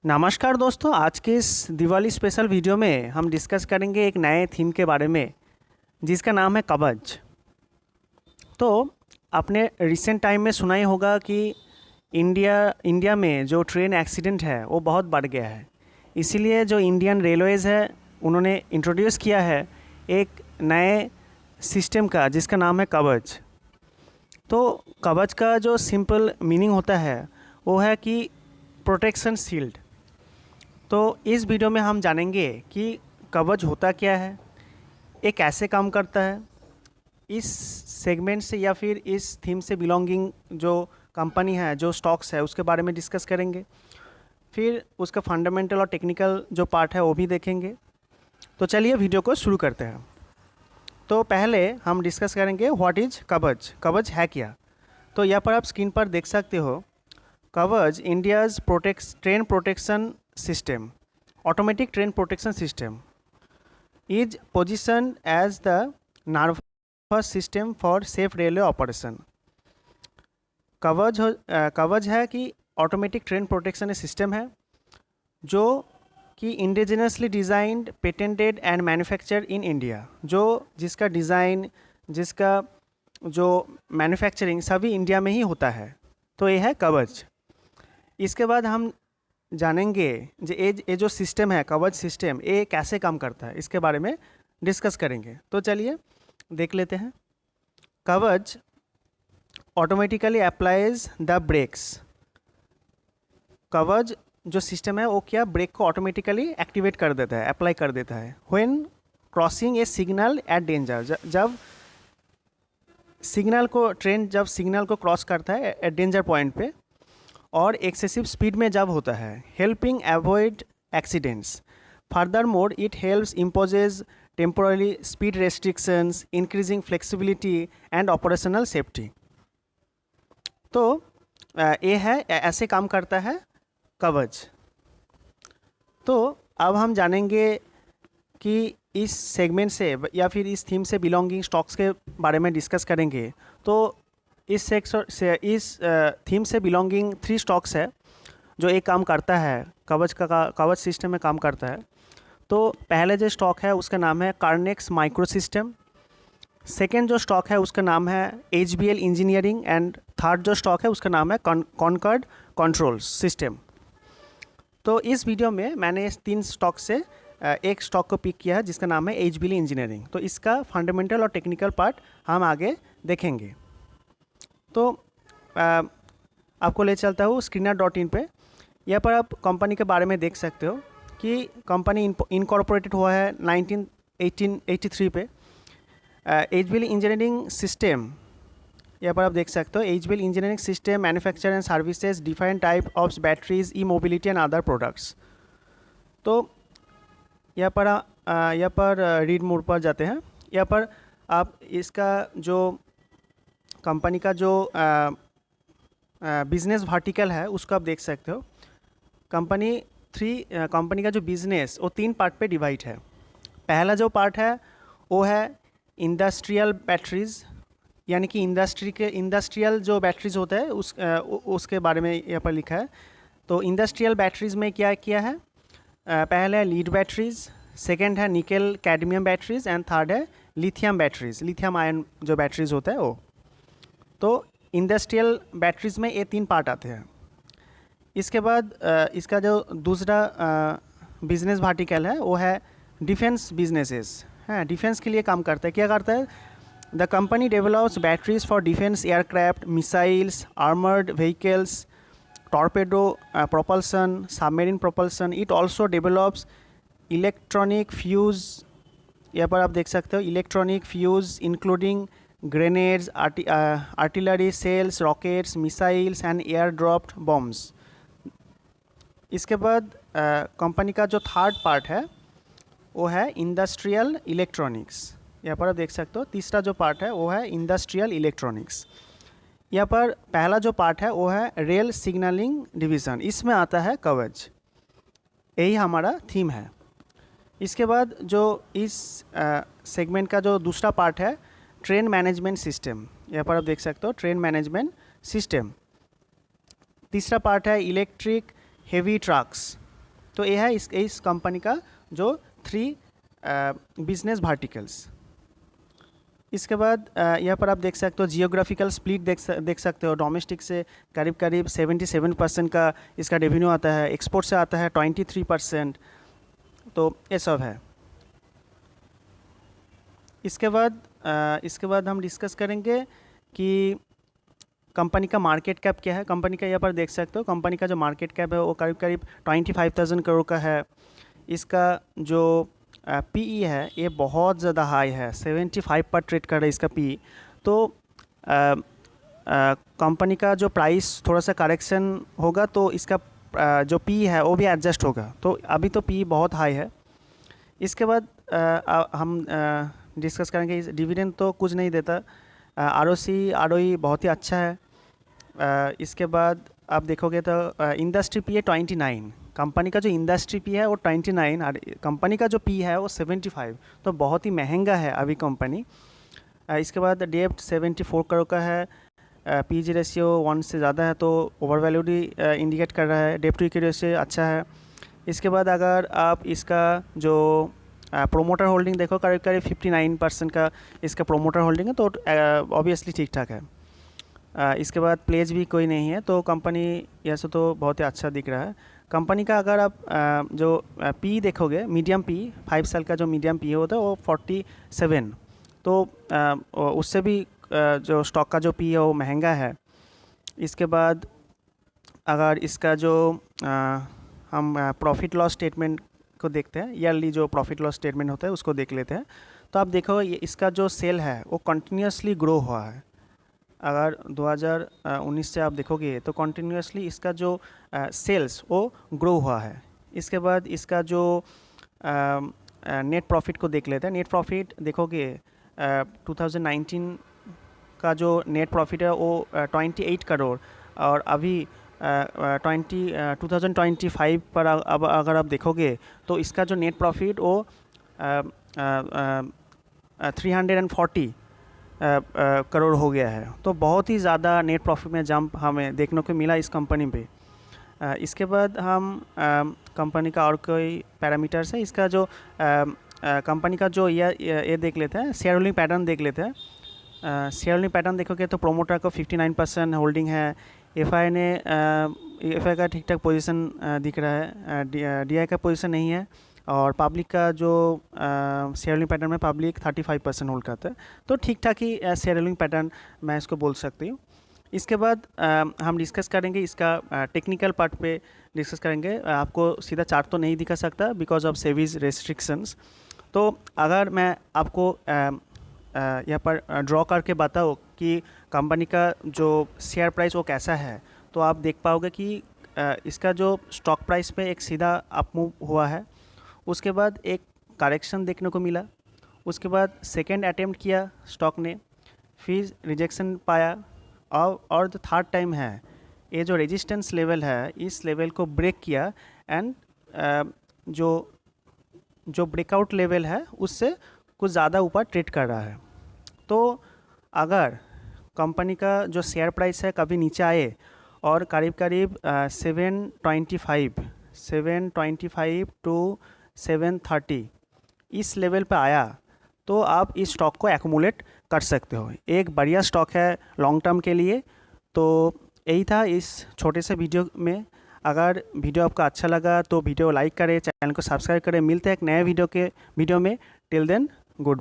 नमस्कार दोस्तों, आज के इस दिवाली स्पेशल वीडियो में हम डिस्कस करेंगे एक नए थीम के बारे में जिसका नाम है कवच। तो आपने रिसेंट टाइम में सुना ही होगा कि इंडिया में जो ट्रेन एक्सीडेंट है वो बहुत बढ़ गया है। इसीलिए जो इंडियन रेलवेज़ है उन्होंने इंट्रोड्यूस किया है एक नए सिस्टम का जिसका नाम है कवच। तो कवच का जो सिंपल मीनिंग होता है वो है कि प्रोटेक्शन शील्ड। तो इस वीडियो में हम जानेंगे कि कवच होता क्या है, ये कैसे काम करता है, इस सेगमेंट से या फिर इस थीम से बिलोंगिंग जो कंपनी है, जो स्टॉक्स है, उसके बारे में डिस्कस करेंगे। फिर उसका फंडामेंटल और टेक्निकल जो पार्ट है वो भी देखेंगे। तो चलिए वीडियो को शुरू करते हैं। तो पहले हम डिस्कस करेंगे व्हाट इज कवच। कवच है क्या? तो यहाँ पर आप स्क्रीन पर देख सकते हो, कवच India's train protection system, automatic train protection system, is positioned as the nervous system for safe railway operation. कवच है कि ऑटोमेटिक ट्रेन प्रोटेक्शन सिस्टम है जो कि indigenously designed, patented and manufactured in India, जो जिसका डिज़ाइन, जिसका जो मैन्युफैक्चरिंग सभी इंडिया में ही होता है। तो ये है कवच। इसके बाद हम जानेंगे ये जो सिस्टम है कवच सिस्टम, ये कैसे काम करता है, इसके बारे में डिस्कस करेंगे। तो चलिए देख लेते हैं। कवच ऑटोमेटिकली अप्लाइज द ब्रेक्स। कवच जो सिस्टम है वो क्या ब्रेक को ऑटोमेटिकली एक्टिवेट कर देता है, अप्लाई कर देता है when crossing A signal eight danger. जब सिग्नल को क्रॉस करता है एट डेंजर पॉइंट पे और एक्सेसिव स्पीड में जब होता है, helping avoid accidents. Further more it helps imposes temporarily speed restrictions, increasing flexibility and operational safety. तो ये है, ऐसे काम करता है कवच। तो अब हम जानेंगे कि इस सेगमेंट से या फिर इस थीम से बिलोंगिंग स्टॉक्स के बारे में डिस्कस करेंगे। तो इस थीम से बिलोंगिंग 3 स्टॉक्स है जो एक काम करता है, कवच सिस्टम में काम करता है। तो पहले जो स्टॉक है उसका नाम है कार्नेक्स माइक्रो सिस्टम। सेकेंड जो स्टॉक है उसका नाम है HBL इंजीनियरिंग एंड थर्ड जो स्टॉक है उसका नाम है कॉनकॉर्ड कंट्रोल्स सिस्टम। तो इस वीडियो में मैंने इस 3 स्टॉक से एक स्टॉक को पिक किया है जिसका नाम है HBL इंजीनियरिंग। तो इसका फंडामेंटल और टेक्निकल पार्ट हम आगे देखेंगे। तो आपको ले चलता हूँ Skinner.in पे। यहाँ पर आप कंपनी के बारे में देख सकते हो कि कंपनी इनकॉर्पोरेटेड हुआ है 1883 पे। HBL इंजीनियरिंग सिस्टम, यहाँ पर आप देख सकते हो, HBL engineering system manufacture and services defined type of batteries, E mobility and other products. तो यहाँ पर रीड मोड पर जाते हैं। यहाँ पर आप इसका जो कंपनी का जो बिजनेस वर्टिकल है उसको आप देख सकते हो। कंपनी का जो बिजनेस वो 3 पार्ट पे डिवाइड है। पहला जो पार्ट है वो है इंडस्ट्रियल बैटरीज, यानी कि इंडस्ट्रियल जो बैटरीज होता है उसके बारे में यहाँ पर लिखा है। तो इंडस्ट्रियल बैटरीज में क्या किया है, पहला है लीड बैटरीज, सेकेंड है nickel cadmium batteries and third है लिथियम बैटरीज, लिथियम आयन जो बैटरीज होता है वो। तो इंडस्ट्रियल बैटरीज में ये 3 पार्ट आते हैं। इसके बाद इसका जो दूसरा बिजनेस वर्टिकल है वो है डिफेंस बिजनेसेस। है, डिफेंस के लिए काम करता है। क्या करता है? The company develops batteries for defence aircraft, missiles, armoured vehicles, torpedo propulsion, submarine propulsion. It also develops electronic fuse. यहाँ पर आप देख सकते हो electronic fuse including grenades, artillery shells, rockets, missiles and air dropped bombs. इसके बाद company का जो थर्ड पार्ट है वो है इंडस्ट्रियल इलेक्ट्रॉनिक्स। यहाँ पर आप देख सकते हो तीसरा जो पार्ट है वो है इंडस्ट्रियल इलेक्ट्रॉनिक्स। यहाँ पर पहला जो पार्ट है वो है रेल सिग्नलिंग डिवीज़न, इसमें आता है कवच। यही हमारा थीम है। इसके बाद जो इस सेगमेंट का जो दूसरा पार्ट है ट्रेन मैनेजमेंट सिस्टम, यहाँ पर आप देख सकते हो ट्रेन मैनेजमेंट सिस्टम। तीसरा पार्ट है इलेक्ट्रिक हेवी ट्रक्स, तो ये है इस कंपनी का जो 3 बिजनेस वर्टिकल्स। इसके बाद यहाँ पर आप देख सकते हो जियोग्राफिकल स्प्लिट देख सकते हो। डोमेस्टिक से करीब करीब 77% का इसका रेवेन्यू आता है, एक्सपोर्ट से आता है 23%। तो ये सब है। इसके बाद हम डिस्कस करेंगे कि कंपनी का मार्केट कैप क्या है। कंपनी का यहाँ पर देख सकते हो, कंपनी का जो मार्केट कैप है वो करीब करीब 25,000 करोड़ का है। इसका जो पीई है ये बहुत ज़्यादा हाई है, 75 पर ट्रेड कर रहा है इसका पीई। तो कंपनी का जो प्राइस थोड़ा सा करेक्शन होगा तो इसका जो पीई है वो भी एडजस्ट होगा। तो अभी तो पीई बहुत हाई है। इसके बाद हम डिस्कस करेंगे इस डिविडेंड तो कुछ नहीं देता, आरओसी आरओई बहुत ही अच्छा है। इसके बाद आप देखोगे तो इंडस्ट्री पी है 29, कंपनी का जो इंडस्ट्री पी है वो 29 और कंपनी का जो पी है वो 75, तो बहुत ही महंगा है अभी कंपनी। इसके बाद डेप्ट 74 करोड़ का है, पीजी रेशियो 1 से ज़्यादा है, तो ओवर वैल्यूड इंडिकेट कर रहा है। डेप्ट टू इक्विटी रेशियो अच्छा है। इसके बाद अगर आप इसका जो प्रोमोटर होल्डिंग देखो, करीब करीब 59% का इसका प्रोमोटर होल्डिंग है, तो ऑब्वियसली ठीक ठाक है। इसके बाद प्लेज भी कोई नहीं है, तो कंपनी ऐसे तो बहुत ही अच्छा दिख रहा है। कंपनी का अगर आप जो पी देखोगे, मीडियम पी 5 साल का जो मीडियम पी होता है वो 47, तो उससे भी जो स्टॉक का जो पी है वो महंगा है। इसके बाद अगर इसका जो हम प्रॉफिट लॉस स्टेटमेंट को देखते हैं, ईयरली जो प्रॉफिट लॉस स्टेटमेंट होता है उसको देख लेते हैं, तो आप देखो ये इसका जो सेल है वो कंटिन्यूसली ग्रो हुआ है। अगर 2019 से आप देखोगे तो कंटिन्यूसली इसका जो सेल्स वो ग्रो हुआ है। इसके बाद इसका जो नेट प्रॉफिट को देख लेते हैं। नेट प्रॉफिट देखोगे 2019 का जो नेट प्रॉफिट है वो 28 करोड़, और अभी 2025 पर अब अगर आप देखोगे तो इसका जो नेट प्रॉफिट वो 340 करोड़ हो गया है। तो बहुत ही ज़्यादा नेट प्रॉफिट में जंप हमें देखने को मिला इस कंपनी पे। इसके बाद हम कंपनी का और कोई पैरामीटर्स है, इसका जो कंपनी का जो ये देख लेते हैं, शेयर होल्डिंग पैटर्न देख लेते हैं। शेयर होल्डिंग पैटर्न देखोगे तो प्रोमोटर को 59% होल्डिंग है। एफआई का ठीक ठाक पोजीशन दिख रहा है, डीआई का पोजीशन नहीं है, और पब्लिक का जो शेयर होल्डिंग पैटर्न में पब्लिक 35% होल्ड करता है, तो ठीक ठाक ही शेयर होल्डिंग पैटर्न मैं इसको बोल सकती हूँ। इसके बाद हम डिस्कस करेंगे इसका टेक्निकल पार्ट पे डिस्कस करेंगे। आपको सीधा चार्ट तो नहीं दिखा सकता बिकॉज ऑफ सेबीज रेस्ट्रिक्शंस। तो अगर मैं आपको यहाँ पर ड्रॉ करके बताओ कि कंपनी का जो शेयर प्राइस वो कैसा है, तो आप देख पाओगे कि इसका जो स्टॉक प्राइस पे एक सीधा अप मूव हुआ है, उसके बाद एक करेक्शन देखने को मिला, उसके बाद सेकेंड अटेम्प्ट किया स्टॉक ने, फिर रिजेक्शन पाया, और जो थर्ड टाइम है ये जो रेजिस्टेंस लेवल है इस लेवल को ब्रेक किया, एंड जो ब्रेकआउट लेवल है उससे कुछ ज़्यादा ऊपर ट्रेड कर रहा है। तो अगर कंपनी का जो शेयर प्राइस है कभी नीचे आए और करीब करीब 725 टू 730 इस लेवल पे आया, तो आप इस स्टॉक को एक्यूमुलेट कर सकते हो। एक बढ़िया स्टॉक है लॉन्ग टर्म के लिए। तो यही था इस छोटे से वीडियो में। अगर वीडियो आपका अच्छा लगा तो वीडियो लाइक करें, चैनल को सब्सक्राइब करें। मिलते हैं एक नए वीडियो में। Till then good.